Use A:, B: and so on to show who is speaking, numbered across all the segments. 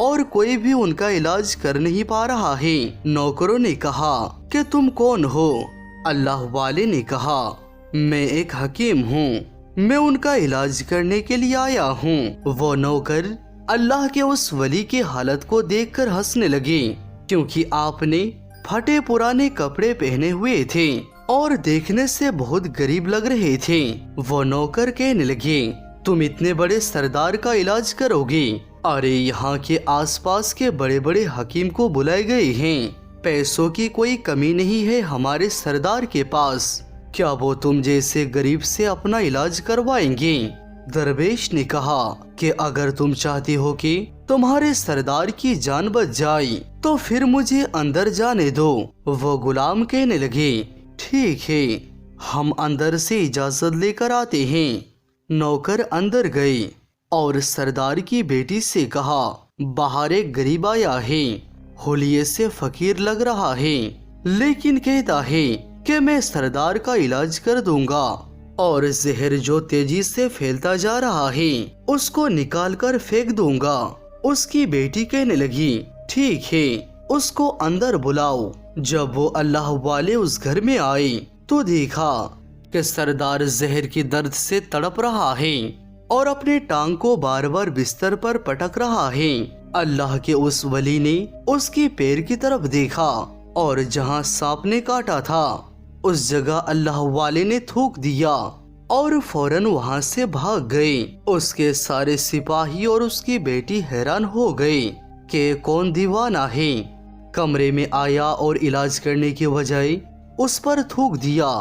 A: اور کوئی بھی ان کا علاج کر نہیں پا رہا ہے۔ نوکروں نے کہا کہ تم کون ہو؟ اللہ والے نے کہا میں ایک حکیم ہوں، میں ان کا علاج کرنے کے لیے آیا ہوں۔ وہ نوکر اللہ کے اس ولی کی حالت کو دیکھ کر ہنسنے لگے، کیونکہ آپ نے پھٹے پرانے کپڑے پہنے ہوئے تھے اور دیکھنے سے بہت غریب لگ رہے تھے۔ وہ نوکر کہنے لگے تم اتنے بڑے سردار کا علاج کرو گے؟ ارے یہاں کے آس پاس کے بڑے بڑے حکیم کو بلائے گئے ہیں، پیسوں کی کوئی کمی نہیں ہے ہمارے سردار کے پاس، کیا وہ تم جیسے غریب سے اپنا علاج کروائیں گے؟ درویش نے کہا کہ اگر تم چاہتے ہو کہ تمہارے سردار کی جان بچ جائے تو پھر مجھے اندر جانے دو۔ وہ غلام کہنے لگے ٹھیک ہے، ہم اندر سے اجازت لے کر آتے ہیں۔ نوکر اندر گئے اور سردار کی بیٹی سے کہا باہر ایک غریب آیا ہے، حلیے سے فقیر لگ رہا ہے، لیکن کہتا ہے کہ میں سردار کا علاج کر دوں گا اور زہر جو تیزی سے پھیلتا جا رہا ہے اس کو نکال کر پھینک دوں گا۔ اس کی بیٹی کہنے لگی ٹھیک ہے، اس کو اندر بلاؤ۔ جب وہ اللہ والے اس گھر میں آئے تو دیکھا کہ سردار زہر کی درد سے تڑپ رہا ہے اور اپنے ٹانگ کو بار بار بستر پر پٹک رہا ہے۔ اللہ کے اس ولی نے اس کی پیر کی طرف دیکھا اور جہاں سانپ نے کاٹا تھا اس جگہ اللہ والے نے تھوک دیا اور فوراً وہاں سے بھاگ گئے۔ اس کے سارے سپاہی اور اس کی بیٹی حیران ہو گئے کہ کون دیوانہ ہے، کمرے میں آیا اور علاج کرنے کے بجائے اس پر تھوک دیا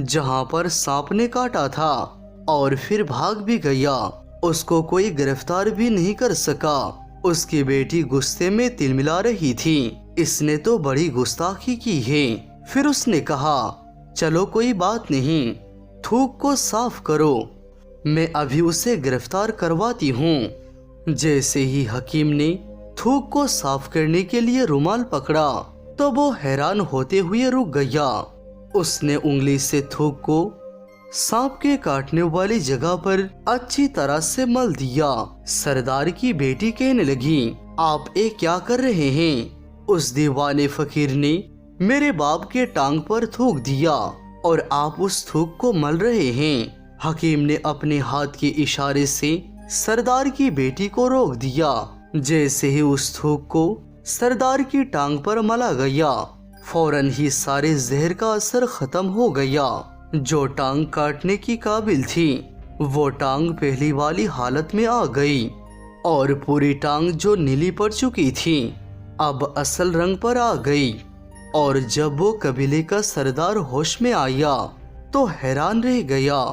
A: جہاں پر سانپ نے کاٹا تھا اور پھر بھاگ بھی گیا۔ اس کو کوئی گرفتار بھی نہیں کر سکا۔ اس کی بیٹی غصے میں تلملا رہی تھی، اس نے تو بڑی گستاخی کی ہے۔ پھر اس نے کہا چلو کوئی بات نہیں، تھوک کو صاف کرو، میں ابھی اسے گرفتار کرواتی ہوں۔ جیسے ہی حکیم نے تھوک کو صاف کرنے کے لیے رومال پکڑا تو وہ حیران ہوتے ہوئے رک گیا۔ اس نے انگلی سے تھوک کو سانپ کے کاٹنے والی جگہ پر اچھی طرح سے مل دیا۔ سردار کی بیٹی کہنے لگی آپ یہ کیا کر رہے ہیں؟ اس دیوانے فقیر نے میرے باپ کے ٹانگ پر تھوک دیا اور آپ اس تھوک کو مل رہے ہیں۔ حکیم نے اپنے ہاتھ کے اشارے سے سردار کی بیٹی کو روک دیا۔ جیسے ہی اس تھوک کو سردار کی ٹانگ پر ملا گیا فوراً ہی سارے زہر کا اثر ختم ہو گیا۔ جو ٹانگ کاٹنے کی قابل تھی وہ ٹانگ پہلی والی حالت میں آ گئی اور پوری ٹانگ جو نیلی پڑ چکی تھی اب اصل رنگ پر آ گئی۔ اور جب وہ قبیلے کا سردار ہوش میں آیا تو حیران رہ گیا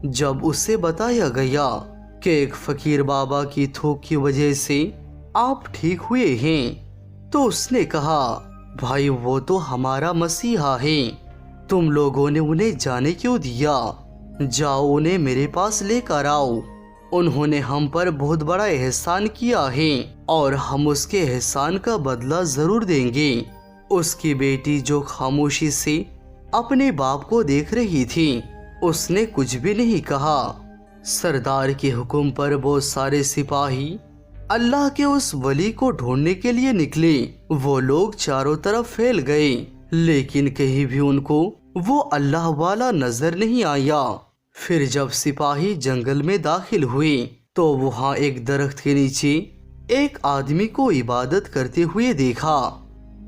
A: جب اسے بتایا گیا کہ ایک فقیر بابا کی تھوک کی وجہ سے آپ ٹھیک ہوئے ہیں۔ تو اس نے کہا بھائی وہ تو ہمارا مسیحا ہے، تم لوگوں نے انہیں جانے کیوں دیا؟ جاؤ انہیں میرے پاس لے کر آؤ، انہوں نے ہم پر بہت بڑا احسان کیا ہے اور ہم اس کے احسان کا بدلہ ضرور دیں گے۔ اس کی بیٹی جو خاموشی سے اپنے باپ کو دیکھ رہی تھی اس نے کچھ بھی نہیں کہا۔ سردار کے حکم پر وہ سارے سپاہی اللہ کے اس ولی کو ڈھونڈنے کے لیے نکلے۔ وہ لوگ چاروں طرف پھیل گئے لیکن کہیں بھی ان کو وہ اللہ والا نظر نہیں آیا۔ پھر جب سپاہی جنگل میں داخل ہوئے تو وہاں ایک درخت کے نیچے ایک آدمی کو عبادت کرتے ہوئے دیکھا۔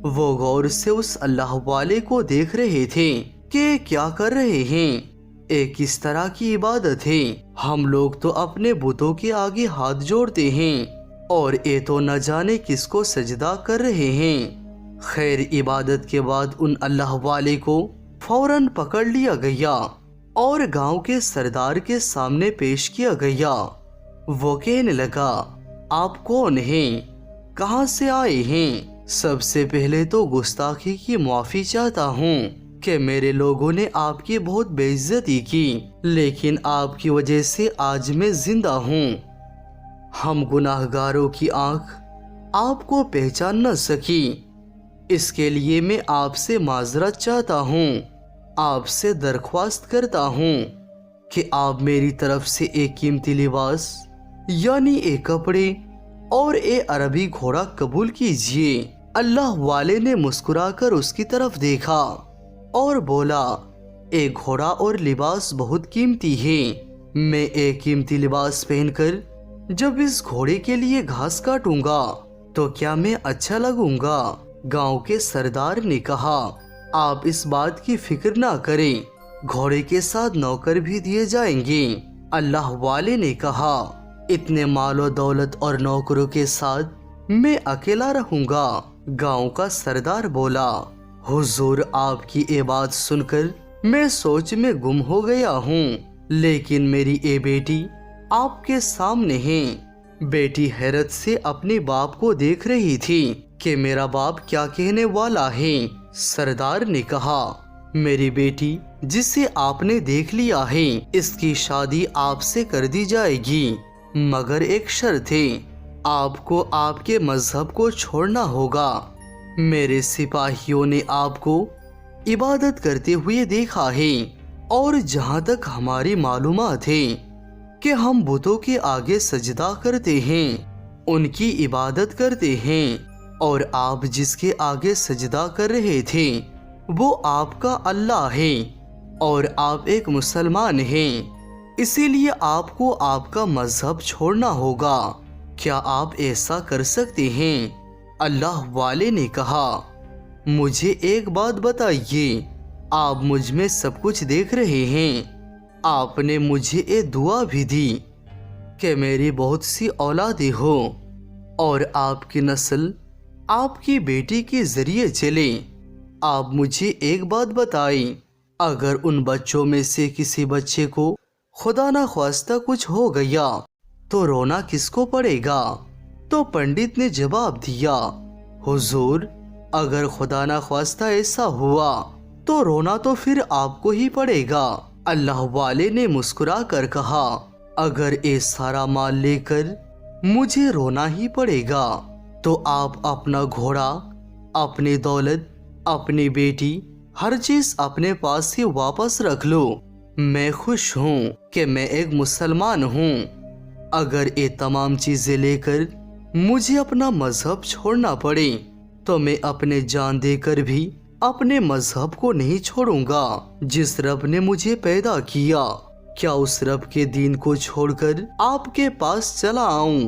A: وہ غور سے اس اللہ والے کو دیکھ رہے تھے کہ کیا کر رہے ہیں، ایک کس طرح کی عبادت ہے؟ ہم لوگ تو اپنے بتوں کے آگے ہاتھ جوڑتے ہیں اور یہ تو نہ جانے کس کو سجدہ کر رہے ہیں۔ خیر عبادت کے بعد ان اللہ والے کو فوراً پکڑ لیا گیا اور گاؤں کے سردار کے سامنے پیش کیا گیا۔ وہ کہنے لگا آپ کون ہیں، کہاں سے آئے ہیں؟ سب سے پہلے تو گستاخی کی معافی چاہتا ہوں کہ میرے لوگوں نے آپ کی بہت بے عزتی کی، لیکن آپ کی وجہ سے آج میں زندہ ہوں۔ ہم گناہ گاروں کی آنکھ آپ کو پہچان نہ سکی، اس کے لیے میں آپ سے معذرت چاہتا ہوں۔ آپ سے درخواست کرتا ہوں کہ آپ میری طرف سے ایک قیمتی لباس یعنی ایک کپڑے اور اے عربی گھوڑا قبول کیجئے۔ اللہ والے نے مسکرا کر اس کی طرف دیکھا اور بولا اے گھوڑا اور لباس بہت قیمتی ہے، میں ایک قیمتی لباس پہن کر جب اس گھوڑے کے لیے گھاس کاٹوں گا تو کیا میں اچھا لگوں گا؟ گاؤں کے سردار نے کہا آپ اس بات کی فکر نہ کریں، گھوڑے کے ساتھ نوکر بھی دیے جائیں گے۔ اللہ والے نے کہا اتنے مال و دولت اور نوکروں کے ساتھ میں اکیلا رہوں گا؟ گاؤں کا سردار بولا حضور آپ کی یہ بات سن کر میں سوچ میں گم ہو گیا ہوں، لیکن میری اے بیٹی آپ کے سامنے ہے۔ بیٹی حیرت سے اپنے باپ کو دیکھ رہی تھی کہ میرا باپ کیا کہنے والا ہے۔ سردار نے کہا میری بیٹی جسے آپ نے دیکھ لیا ہے اس کی شادی آپ سے کر دی جائے گی، مگر ایک شرط ہے، آپ کو آپ کے مذہب کو چھوڑنا ہوگا۔ میرے سپاہیوں نے آپ کو عبادت کرتے ہوئے دیکھا ہے، اور جہاں تک ہماری معلومات ہے کہ ہم بتوں کے آگے سجدہ کرتے ہیں، ان کی عبادت کرتے ہیں، اور آپ جس کے آگے سجدہ کر رہے تھے وہ آپ کا اللہ ہے، اور آپ ایک مسلمان ہیں، اسی لیے آپ کو آپ کا مذہب چھوڑنا ہوگا۔ کیا آپ ایسا کر سکتے ہیں؟ اللہ والے نے کہا مجھے ایک بات بتائیے، آپ مجھ میں سب کچھ دیکھ رہے ہیں، آپ نے مجھے ایک دعا بھی دی کہ میری بہت سی اولادیں ہو اور آپ کی نسل آپ کی بیٹی کے ذریعے چلے۔ آپ مجھے ایک بات بتائیں، اگر ان بچوں میں سے کسی بچے کو خدا نہ خواستہ کچھ ہو گیا تو رونا کس کو پڑے گا؟ تو پنڈت نے جواب دیا حضور اگر خدا نہ خواستہ ایسا ہوا تو رونا تو پھر آپ کو ہی پڑے گا۔ اللہ والے نے مسکرا کر کہا اگر یہ سارا مال لے کر مجھے رونا ہی پڑے گا تو آپ اپنا گھوڑا، اپنی دولت، اپنی بیٹی، ہر چیز اپنے پاس ہی واپس رکھ لو، میں خوش ہوں کہ میں ایک مسلمان ہوں۔ اگر یہ تمام چیزیں لے کر مجھے اپنا مذہب چھوڑنا پڑے تو میں اپنے جان دے کر بھی اپنے مذہب کو نہیں چھوڑوں گا۔ جس رب نے مجھے پیدا کیا، کیا اس رب کے دین کو چھوڑ کر آپ کے پاس چلا آؤں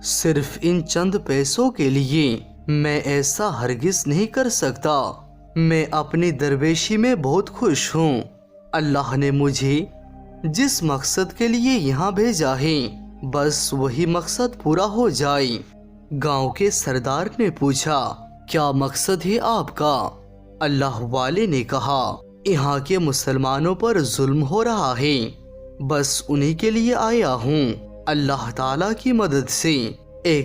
A: صرف ان چند پیسوں کے لیے؟ میں ایسا ہرگز نہیں کر سکتا۔ میں اپنی درویشی میں بہت خوش ہوں۔ اللہ نے مجھے جس مقصد کے لیے یہاں بھیجا ہے بس وہی مقصد پورا ہو جائے۔ گاؤں کے سردار نے پوچھا کیا مقصد ہے آپ کا؟ اللہ والے نے کہا یہاں کے مسلمانوں پر ظلم ہو رہا ہے، بس انہی کے لیے آیا ہوں اللہ تعالیٰ کی مدد سے۔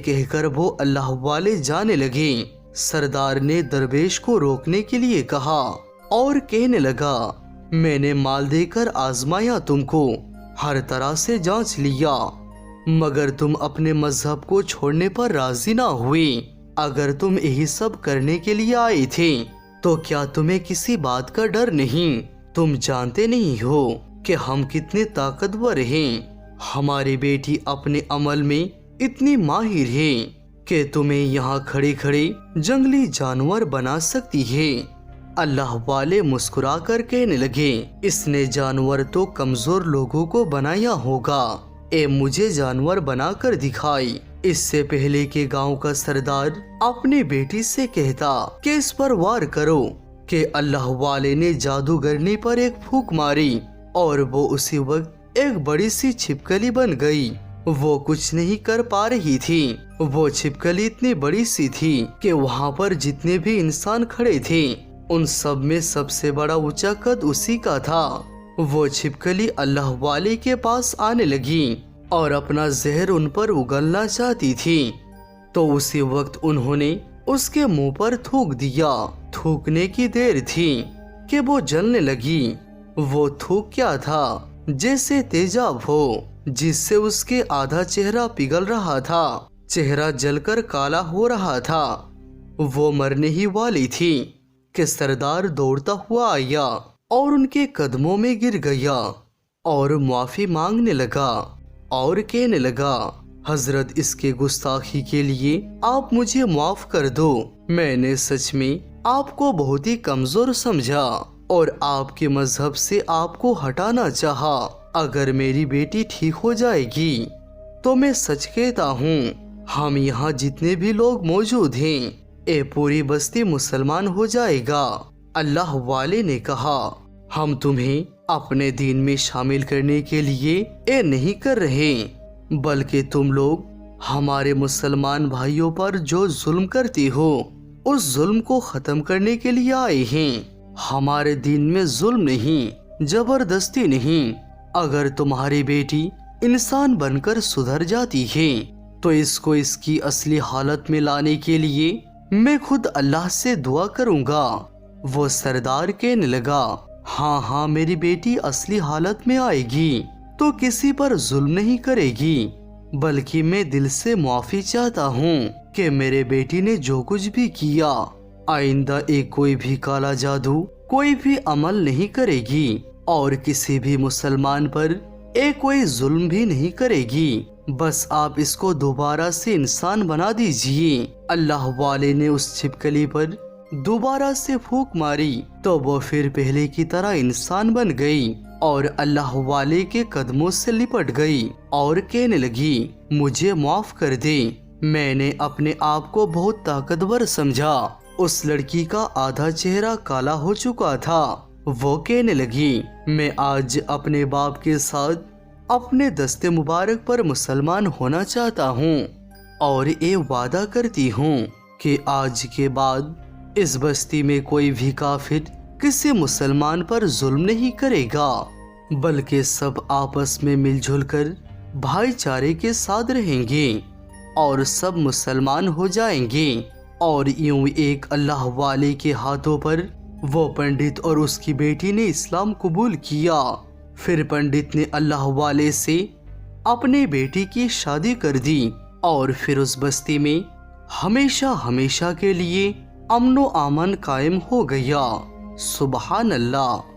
A: کہہ کر وہ اللہ والے جانے لگے۔ سردار نے درویش کو روکنے کے لیے کہا اور کہنے لگا میں نے مال دے کر آزمایا، تم کو ہر طرح سے جانچ لیا، مگر تم اپنے مذہب کو چھوڑنے پر راضی نہ ہوئے۔ اگر تم یہی سب کرنے کے لیے آئے تھے تو کیا تمہیں کسی بات کا ڈر نہیں؟ تم جانتے نہیں ہو کہ ہم کتنے طاقتور ہیں؟ ہماری بیٹی اپنے عمل میں اتنی ماہر ہے کہ تمہیں یہاں کھڑے کھڑے جنگلی جانور بنا سکتی ہے۔ اللہ والے مسکرا کر کہنے لگے اس نے جانور تو کمزور لوگوں کو بنایا ہوگا، مجھے جانور بنا کر دکھائی۔ اس سے پہلے کہ گاؤں کا سردار اپنی بیٹی سے کہتا کہ اس پر وار کرو کہ اللہ والے نے جادوگرنی پر ایک پھونک ماری اور وہ اسی وقت ایک بڑی سی چھپکلی بن گئی۔ وہ کچھ نہیں کر پا رہی تھی، وہ چھپکلی اتنی بڑی سی تھی کہ وہاں پر جتنے بھی انسان کھڑے تھے ان سب میں سب سے بڑا اونچا قد اسی کا تھا۔ وہ چھپکلی اللہ والے کے پاس آنے لگی اور اپنا زہر ان پر اگلنا چاہتی تھی، تو اسی وقت انہوں نے اس کے منہ پر تھوک دیا۔ تھوکنے کی دیر تھی کہ وہ جلنے لگی۔ وہ تھوک کیا تھا؟ جیسے تیزاب ہو جس سے اس کے آدھا چہرہ پگھل رہا تھا، چہرہ جل کر کالا ہو رہا تھا۔ وہ مرنے ہی والی تھی کہ سردار دوڑتا ہوا آیا اور ان کے قدموں میں گر گیا اور معافی مانگنے لگا اور کہنے لگا حضرت اس کے گستاخی کے لیے آپ مجھے معاف کر دو۔ میں نے سچ میں آپ کو بہت ہی کمزور سمجھا اور آپ کے مذہب سے آپ کو ہٹانا چاہا۔ اگر میری بیٹی ٹھیک ہو جائے گی تو میں سچ کہتا ہوں ہم یہاں جتنے بھی لوگ موجود ہیں اے پوری بستی مسلمان ہو جائے گا۔ اللہ والے نے کہا ہم تمہیں اپنے دین میں شامل کرنے کے لیے نہیں کر رہے، بلکہ تم لوگ ہمارے مسلمان بھائیوں پر جو ظلم کرتے ہو اس ظلم کو ختم کرنے کے لیے آئے ہیں۔ ہمارے دین میں ظلم نہیں، زبردستی نہیں۔ اگر تمہاری بیٹی انسان بن کر سدھر جاتی ہے تو اس کو اس کی اصلی حالت میں لانے کے لیے میں خود اللہ سے دعا کروں گا۔ وہ سردار کہنے لگا ہاں میری بیٹی اصلی حالت میں آئے گی تو کسی پر ظلم نہیں کرے گی، بلکہ میں دل سے معافی چاہتا ہوں کہ میرے بیٹی نے جو کچھ بھی کیا آئندہ کوئی بھی کالا جادو کوئی بھی عمل نہیں کرے گی اور کسی بھی مسلمان پر کوئی ظلم بھی نہیں کرے گی۔ بس آپ اس کو دوبارہ سے انسان بنا دیجئے۔ اللہ والے نے اس چھپکلی پر دوبارہ سے پھونک ماری تو وہ پھر پہلے کی طرح انسان بن گئی اور اللہ والے کے قدموں سے لپٹ گئی اور کہنے لگی مجھے معاف کر دے، میں نے اپنے آپ کو بہت طاقتور سمجھا۔ اس لڑکی کا آدھا چہرہ کالا ہو چکا تھا۔ وہ کہنے لگی میں آج اپنے باپ کے ساتھ اپنے دست مبارک پر مسلمان ہونا چاہتا ہوں اور یہ وعدہ کرتی ہوں کہ آج کے بعد اس بستی میں کوئی بھی کافر کسی مسلمان پر ظلم نہیں کرے گا، بلکہ سب آپس میں مل جل کر بھائی چارے کے ساتھ رہیں گے اور سب مسلمان ہو جائیں گے۔ اور یوں ایک اللہ والے کے ہاتھوں پر وہ پنڈت اور اس کی بیٹی نے اسلام قبول کیا۔ پھر پنڈت نے اللہ والے سے اپنی بیٹی کی شادی کر دی اور پھر اس بستی میں ہمیشہ کے لیے امن و امان قائم ہو گیا۔ سبحان اللہ۔